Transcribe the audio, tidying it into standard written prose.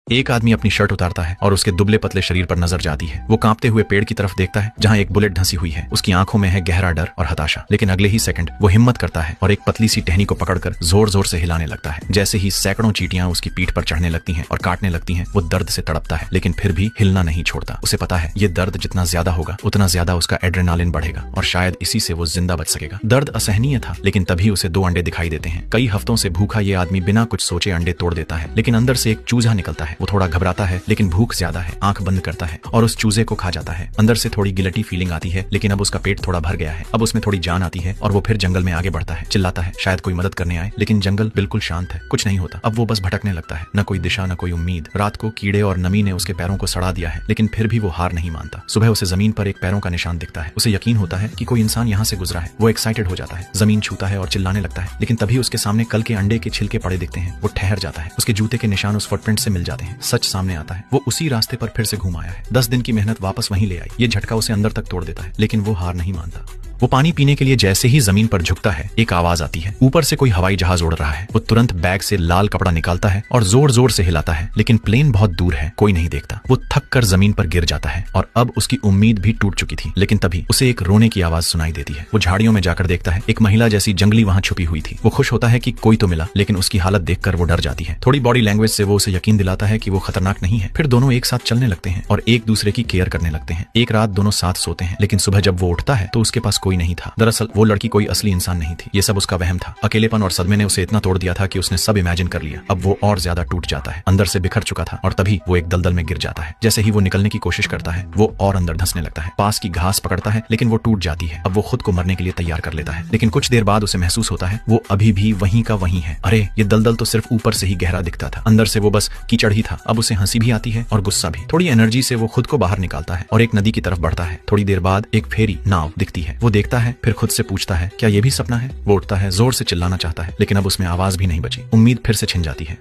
एक आदमी अपनी शर्ट उतारता है और उसके दुबले पतले शरीर पर नजर जाती है। वो कांपते हुए पेड़ की तरफ देखता है जहाँ एक बुलेट धंसी हुई है। उसकी आंखों में है गहरा डर और हताशा, लेकिन अगले ही सेकंड वो हिम्मत करता है और एक पतली सी टहनी को पकड़कर जोर जोर से हिलाने लगता है। जैसे ही सैकड़ों चींटियां उसकी पीठ पर चढ़ने लगती हैं और काटने लगती हैं, वो दर्द से तड़पता है, लेकिन फिर भी हिलना नहीं छोड़ता। उसे पता है ये दर्द जितना ज्यादा होगा उतना ज्यादा उसका एड्रेनालिन बढ़ेगा और शायद इसी से वो जिंदा बच सकेगा। दर्द असहनीय था, लेकिन तभी उसे 2 अंडे दिखाई देते हैं। कई हफ्तों से भूखा ये आदमी बिना कुछ सोचे अंडे तोड़ देता है, लेकिन अंदर से एक चूजा निकलता है। वो थोड़ा घबराता है, लेकिन भूख ज्यादा है। आंख बंद करता है और उस चूजे को खा जाता है। अंदर से थोड़ी गिल्टी फीलिंग आती है, लेकिन अब उसका पेट थोड़ा भर गया है। अब उसमें थोड़ी जान आती है और वो फिर जंगल में आगे बढ़ता है। चिल्लाता है शायद कोई मदद करने आए, लेकिन जंगल बिल्कुल शांत है, कुछ नहीं होता। अब वो बस भटकने लगता है, न कोई दिशा न कोई उम्मीद। रात को कीड़े और नमी ने उसके पैरों को सड़ा दिया है, लेकिन फिर भी वो हार नहीं मानता। सुबह उसे जमीन पर एक पैरों का निशान दिखता है। उसे यकीन होता है कि कोई इंसान यहाँ से गुजरा है। वो एक्साइटेड हो जाता है, जमीन छूता है और चिल्लाने लगता है, लेकिन तभी उसके सामने कल के अंडे के छिलके पड़े दिखते हैं। वो ठहर जाता है। उसके जूते के निशान उस फुटप्रिंट से मिल जाते हैं। सच सामने आता है, वो उसी रास्ते पर फिर से घूम आया है। 10 दिन की मेहनत वापस वहीं ले आई। ये झटका उसे अंदर तक तोड़ देता है, लेकिन वो हार नहीं मानता। वो पानी पीने के लिए जैसे ही जमीन पर झुकता है, एक आवाज आती है। ऊपर से कोई हवाई जहाज उड़ रहा है। वो तुरंत बैग से लाल कपड़ा निकालता है और जोर जोर से हिलाता है, लेकिन प्लेन बहुत दूर है, कोई नहीं देखता। वो थक कर जमीन पर गिर जाता है और अब उसकी उम्मीद भी टूट चुकी थी। लेकिन तभी उसे एक रोने की आवाज सुनाई देती है। वो झाड़ियों में जाकर देखता है, एक महिला जैसी जंगली वहां छुपी हुई थी। वो खुश होता है कि कोई तो मिला, लेकिन उसकी हालत देखकर वो डर जाती है। थोड़ी बॉडी लैंग्वेज से वो उसे यकीन दिलाता है कि वो खतरनाक नहीं है। फिर दोनों एक साथ चलने लगते हैं और एक दूसरे की केयर करने लगते हैं। एक रात दोनों साथ सोते हैं, लेकिन सुबह जब वो उठता है तो उसके पास कोई नहीं था। दरअसल वो लड़की कोई असली इंसान नहीं थी। ये सब उसका वहम था। अकेलेपन और सदमे ने उसे इतना तोड़ दिया था कि उसने सब इमेजिन कर लिया। अब वो और ज्यादा टूट जाता है, अंदर से बिखर चुका था और तभी वो एक दलदल में गिर जाता है। जैसे ही वो निकलने की कोशिश करता है, वो और अंदर धंसने लगता है। पास की घास पकड़ता है, लेकिन वो टूट जाती है। अब वो खुद को मरने के लिए तैयार कर लेता है, लेकिन कुछ देर बाद उसे महसूस होता है वो अभी भी वहीं का वहीं है। अरे ये दलदल तो सिर्फ ऊपर से ही गहरा दिखता था, अंदर से वो बस कीचड़ ही था। अब उसे हंसी भी आती है और गुस्सा भी। थोड़ी एनर्जी से वो खुद को बाहर निकालता है और एक नदी की तरफ बढ़ता है। थोड़ी देर बाद एक फेरी नाव दिखती है। वो देखता है, फिर खुद से पूछता है क्या ये भी सपना है। वो उठता है, जोर से चिल्लाना चाहता है, लेकिन अब उसमें आवाज भी नहीं बची। उम्मीद फिर से छिन जाती है।